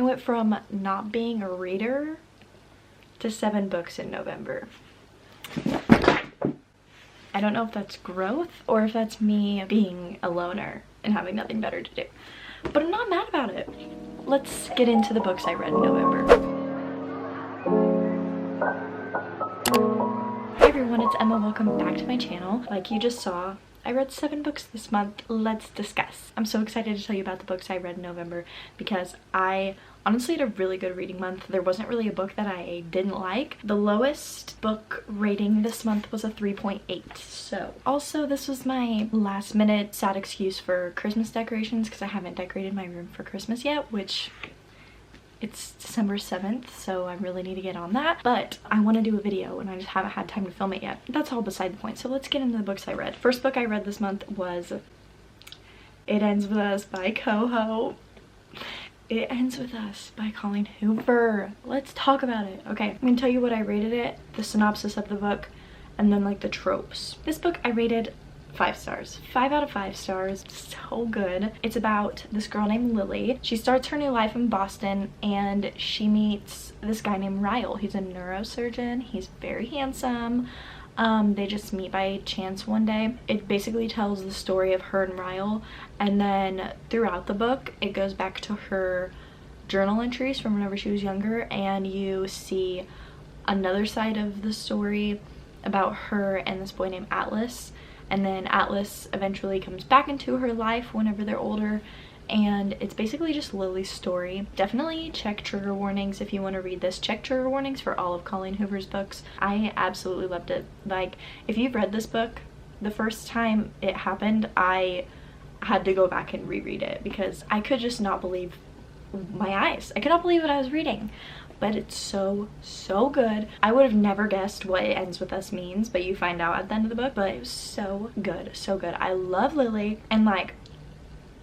went from not being a reader to 7 books in November. I don't know if that's growth or if that's me being a loner and having nothing better to do, but I'm not mad about it. Let's get into the books I read in November. Hey everyone, it's Emma. Welcome back to my channel. Like you just saw, I read 7 books this month. Let's discuss. I'm so excited to tell you about the books I read in November because I honestly had a really good reading month. There wasn't really a book that I didn't like. The lowest book rating this month was a 3.8. So also this was my last minute sad excuse for Christmas decorations because I haven't decorated my room for Christmas yet, which it's December 7th, so I really need to get on that. But I want to do a video and I just haven't had time to film it yet. That's all beside the point. So let's get into the books I read. First book I read this month was It Ends With Us by Coho. It Ends With Us by Colleen Hoover. Let's talk about it. Okay, I'm gonna tell you what I rated it, the synopsis of the book, and then like the tropes. This book I rated 5 stars. 5 out of 5 stars. So good. It's about this girl named Lily. She starts her new life in Boston and she meets this guy named Ryle. He's a neurosurgeon. He's very handsome. They just meet by chance one day. It basically tells the story of her and Ryle, and then throughout the book it goes back to her journal entries from whenever she was younger, and you see another side of the story about her and this boy named Atlas. And then Atlas eventually comes back into her life whenever they're older, and it's basically just Lily's story. Definitely check trigger warnings if you want to read this. Check trigger warnings for all of Colleen Hoover's books. I absolutely loved it. Like, if you've read this book, the first time it happened I had to go back and reread it because I could just not believe my eyes. I could not believe what I was reading. But it's so good. I would have never guessed what It Ends With Us means, but you find out at the end of the book. But it was so good, so good. I love Lily, and like,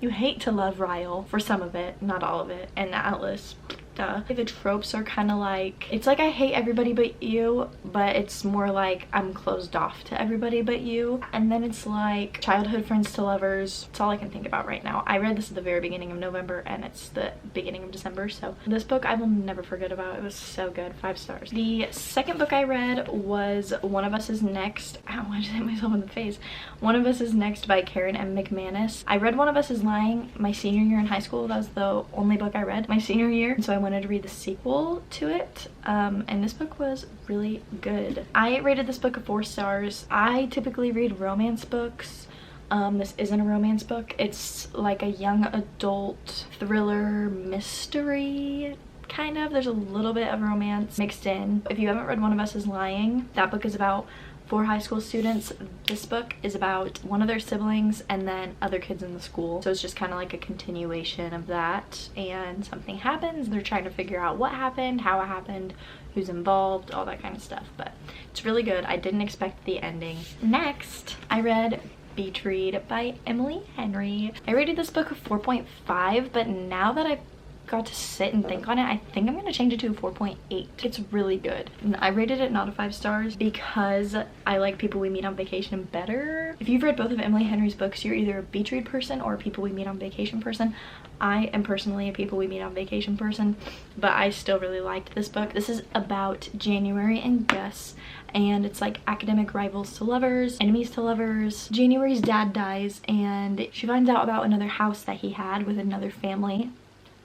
you hate to love Ryle for some of it, not all of it, and Atlas, duh. The tropes are kind of like, it's like I hate everybody but you, but it's more like I'm closed off to everybody but you. And then it's like childhood friends to lovers. It's all I can think about right now. I read this at the very beginning of November and it's the beginning of December, so this book I will never forget about. It was so good. 5 stars. The second book I read was One of Us Is Next. Ow, I just hit myself in the face. One of Us Is Next by Karen M. McManus. I read One of Us Is Lying my senior year in high school. That was the only book I read my senior year, so I wanted to read the sequel to it, and this book was really good. I rated this book a 4 stars. I typically read romance books. This isn't a romance book. It's like a young adult thriller mystery, kind of. There's a little bit of romance mixed in. If you haven't read One of Us Is Lying, that book is about 4 high school students. This book is about one of their siblings and then other kids in the school, so it's just kind of like a continuation of that, and something happens. They're trying to figure out what happened, how it happened, who's involved, all that kind of stuff. But it's really good. I didn't expect the ending. Next, I read Beatride by Emily Henry. I rated this book a 4.5, but now that I've got to sit and think on it, I think I'm gonna change it to a 4.8. It's really good. And I rated it not a 5 stars because I like People We Meet on Vacation better. If you've read both of Emily Henry's books, you're either a Beatride person or a People We Meet on Vacation person. I am personally a People We Meet on Vacation person, but I still really liked this book. This is about January and Gus, and it's like academic rivals to lovers, enemies to lovers. January's dad dies and she finds out about another house that he had with another family.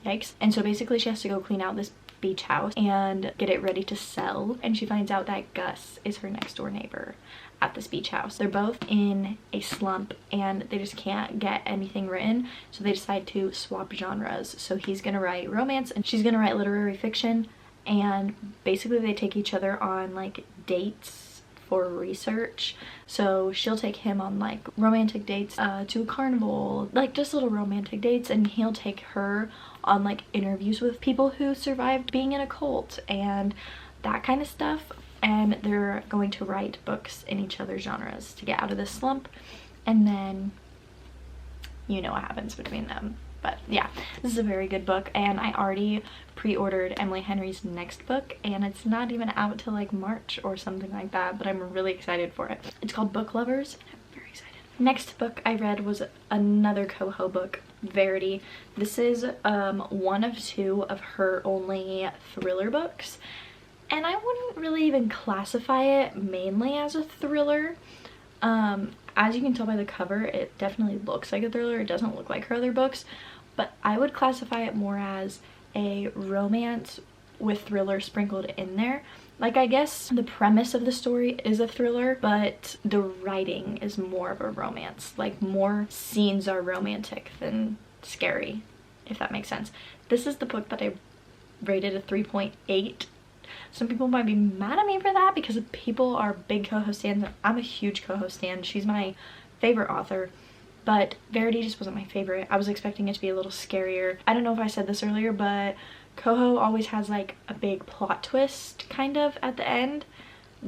Yikes. And so basically she has to go clean out this beach house and get it ready to sell, and she finds out that Gus is her next door neighbor at this beach house. They're both in a slump and they just can't get anything written, so they decide to swap genres. So he's gonna write romance and she's gonna write literary fiction, and basically they take each other on like dates for research. So she'll take him on like romantic dates to a carnival, like just little romantic dates, and he'll take her on like interviews with people who survived being in a cult and that kind of stuff. And they're going to write books in each other's genres to get out of this slump, and then you know what happens between them. But yeah, this is a very good book, and I already pre-ordered Emily Henry's next book, and it's not even out till like March or something like that, but I'm really excited for it. It's called Book Lovers. I'm very excited. Next book I read was another Coho book. Verity. This is one of two of her only thriller books, and I wouldn't really even classify it mainly as a thriller. As you can tell by the cover, it definitely looks like a thriller. It doesn't look like her other books, but I would classify it more as a romance with thriller sprinkled in there. Like, I guess the premise of the story is a thriller, but the writing is more of a romance. Like, more scenes are romantic than scary, if that makes sense. This is the book that I rated a 3.8. Some people might be mad at me for that because people are big Coho stans. I'm a huge Coho stan. She's my favorite author, but Verity just wasn't my favorite. I was expecting it to be a little scarier. I don't know if I said this earlier, but Coho always has like a big plot twist kind of at the end,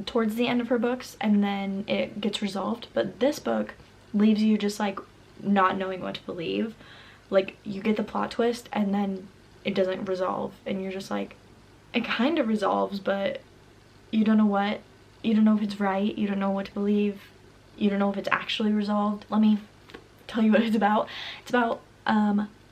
towards the end of her books, and then it gets resolved. But this book leaves you just like not knowing what to believe. Like, you get the plot twist and then it doesn't resolve, and you're just like, it kind of resolves, but you don't know if it's right, you don't know what to believe, you don't know if it's actually resolved. Let me tell you what it's about. It's about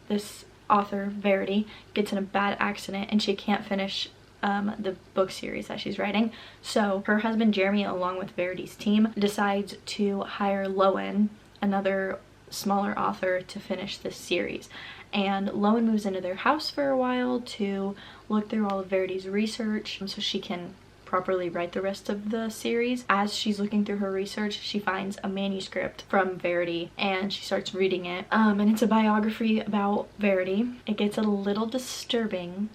this author, Verity, gets in a bad accident and she can't finish the book series that she's writing. So her husband Jeremy, along with Verity's team, decides to hire Lowen, another smaller author, to finish this series. And Lowen moves into their house for a while to look through all of Verity's research so she can properly write the rest of the series. As she's looking through her research, she finds a manuscript from Verity and she starts reading it. And it's a biography about Verity. It gets a little disturbing,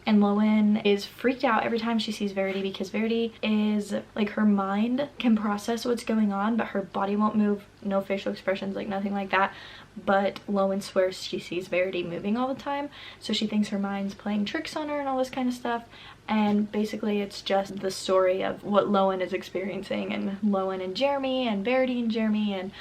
and Lowen is freaked out every time she sees Verity because Verity is like, her mind can process what's going on, but her body won't move, no facial expressions, like nothing like that. But Lowen swears she sees Verity moving all the time, so she thinks her mind's playing tricks on her and all this kind of stuff. And basically it's just the story of what Lowen is experiencing, and Lowen and Jeremy, and Verity and Jeremy, and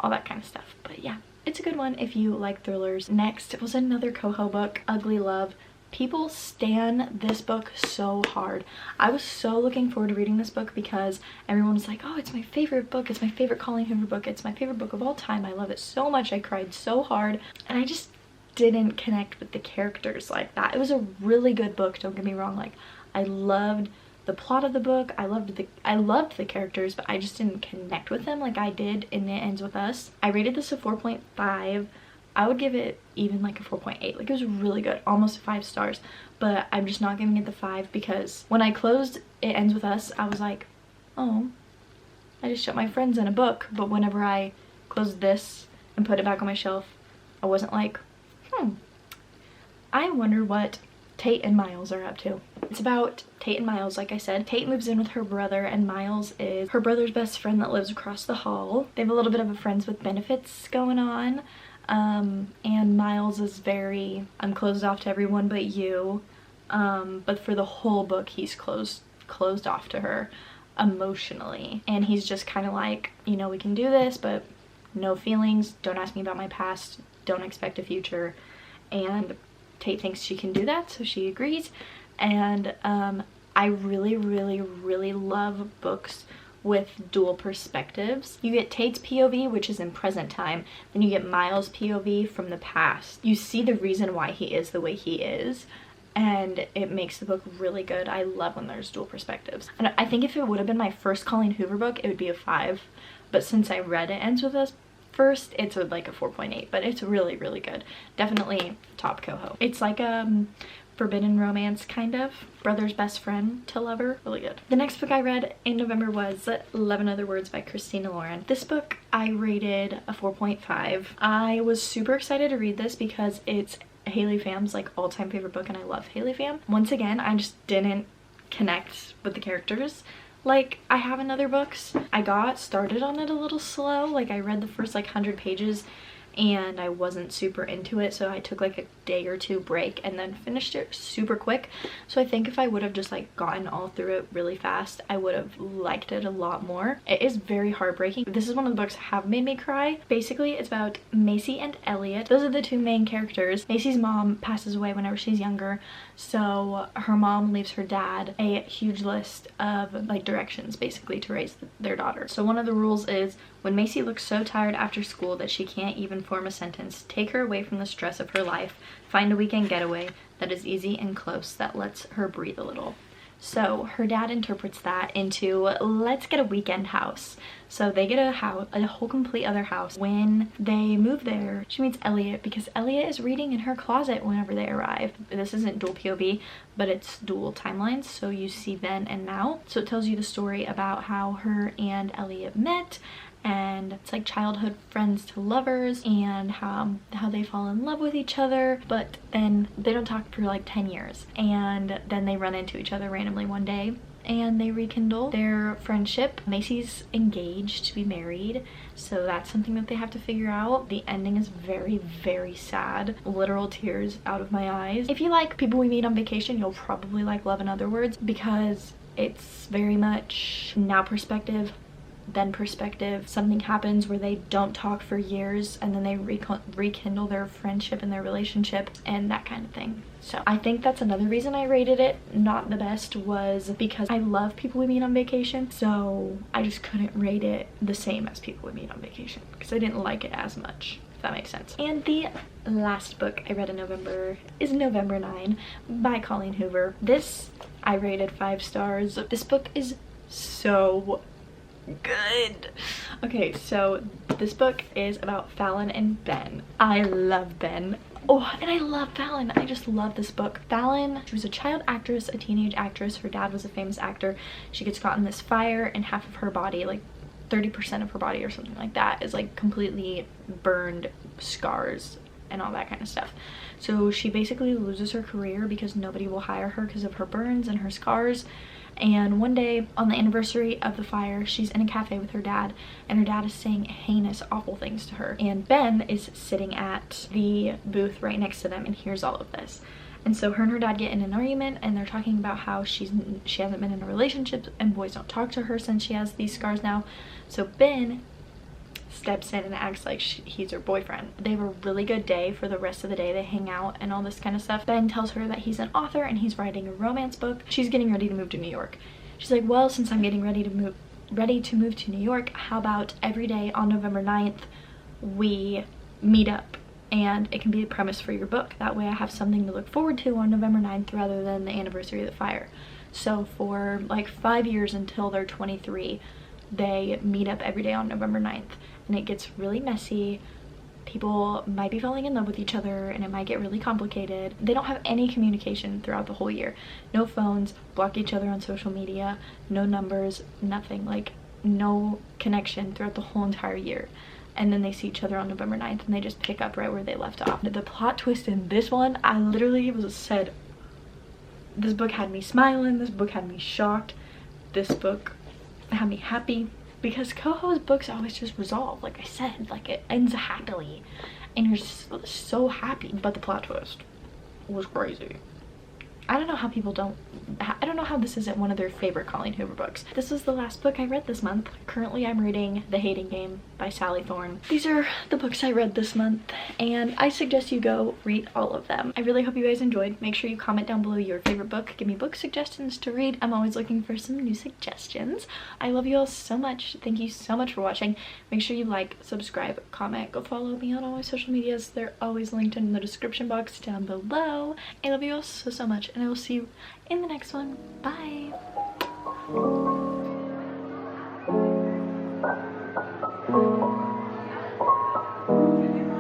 all that kind of stuff. But yeah, it's a good one if you like thrillers. Next was another Coho book, Ugly Love. People stan this book so hard. I was so looking forward to reading this book because everyone was like, oh, it's my favorite book, it's my favorite Colleen Hoover book, it's my favorite book of all time, I love it so much, I cried so hard. And I just didn't connect with the characters like that. It was a really good book, don't get me wrong. Like, I loved the plot of the book, I loved the characters, but I just didn't connect with them like I did in It Ends With Us. I rated this a 4.5. I would give it even like a 4.8. Like, it was really good, almost 5 stars, but I'm just not giving it the 5 because when I closed It Ends With Us, I was like, oh, I just shut my friends in a book. But whenever I closed this and put it back on my shelf, I wasn't like, I wonder what Tate and Miles are up to. It's about Tate and Miles, like I said. Tate moves in with her brother, and Miles is her brother's best friend that lives across the hall. They have a little bit of a friends with benefits going on. And Miles is very, I'm closed off to everyone but you. But for the whole book, he's closed off to her emotionally. And he's just kind of like, you know, we can do this, but no feelings. Don't ask me about my past. Don't expect a future. And Tate thinks she can do that, so she agrees. And I really, really, really love books with dual perspectives. You get Tate's POV, which is in present time, then you get Miles' POV from the past. You see the reason why he is the way he is, and it makes the book really good. I love when there's dual perspectives. And I think if it would have been my first Colleen Hoover book, it would be a 5, but since I read It Ends With Us first, it's like a 4.8, but it's really, really good. Definitely top Coho. It's like forbidden romance, kind of. Brother's best friend to lover. Really good. The next book I read in November was 11 Other Words by Christina Lauren. This book I rated a 4.5. I was super excited to read this because it's Haley Pham's like all-time favorite book, and I love Haley Pham. Once again, I just didn't connect with the characters like I have in other books. I got started on it a little slow. Like, I read the first like 100 pages and I wasn't super into it, so I took like a day or two break and then finished it super quick. So I think if I would have just like gotten all through it really fast, I would have liked it a lot more. It is very heartbreaking. This is one of the books that have made me cry. Basically, it's about Macy and Elliot. Those are the two main characters. Macy's mom passes away whenever she's younger, so her mom leaves her dad a huge list of like directions basically to raise their daughter. So one of the rules is When Macy looks so tired after school that she can't even form a sentence, take her away from the stress of her life. Find a weekend getaway that is easy and close, that lets her breathe a little. So her dad interprets that into, let's get a weekend house. So they get a house, a whole complete other house. When they move there, she meets Elliot because Elliot is reading in her closet whenever they arrive. This isn't dual POV, but it's dual timelines, so you see then and now. So it tells you the story about how her and Elliot met, and it's like childhood friends to lovers, and how they fall in love with each other, but then they don't talk for like 10 years, and then they run into each other randomly one day and they rekindle their friendship. Macy's engaged to be married, so that's something that they have to figure out. The ending is very, very sad. Literal tears out of my eyes. If you like People We Meet on Vacation, you'll probably like Love in Other Words, because it's very much now perspective, then perspective. Something happens where they don't talk for years, and then they rekindle their friendship and their relationship and that kind of thing. So I think that's another reason I rated it not the best, was because I love People We Meet on Vacation, so I just couldn't rate it the same as People We Meet on Vacation because I didn't like it as much, if that makes sense. And the last book I read in November is November 9 by Colleen Hoover. This I rated 5 stars. This book is so good. Okay, so this book is about Fallon and Ben. I love Ben. Oh, and I love Fallon. I just love this book. Fallon, she was a child actress, a teenage actress. Her dad was a famous actor. She gets caught in this fire, and half of her body, like 30% of her body or something like that, is like completely burned, scars and all that kind of stuff. So she basically loses her career because nobody will hire her because of her burns and her scars. And one day on the anniversary of the fire, she's in a cafe with her dad, and her dad is saying heinous, awful things to her, and Ben is sitting at the booth right next to them and hears all of this. And so her and her dad get in an argument, and they're talking about how she hasn't been in a relationship and boys don't talk to her since she has these scars now. So Ben steps in and acts like he's her boyfriend. They have a really good day. For the rest of the day they hang out and all this kind of stuff. Ben tells her that he's an author and he's writing a romance book. She's getting ready to move to New York. She's like, well, since I'm getting ready to move to New York, how about every day on November 9th we meet up, and it can be a premise for your book. That way I have something to look forward to on November 9th rather than the anniversary of the fire. So for like 5 years until they're 23, they meet up every day on November 9th, and it gets really messy. People might be falling in love with each other, and it might get really complicated. They don't have any communication throughout the whole year. No phones, block each other on social media, no numbers, nothing. Like, no connection throughout the whole entire year. And then they see each other on November 9th, and they just pick up right where they left off. The plot twist in this one, I literally said, this book had me smiling, this book had me shocked, this book had me happy, because Coho's books always just resolve, like I said, like it ends happily and you're just so happy. But the plot twist was crazy. I don't know how people don't, I don't know how this isn't one of their favorite Colleen Hoover books. This was the last book I read this month. Currently I'm reading The Hating Game by Sally Thorne. These are the books I read this month, and I suggest you go read all of them. I really hope you guys enjoyed. Make sure you comment down below your favorite book. Give me book suggestions to read. I'm always looking for some new suggestions. I love you all so much. Thank you so much for watching. Make sure you like, subscribe, comment, go follow me on all my social medias. They're always linked in the description box down below. I love you all so much, and I will see you in the next one. Bye.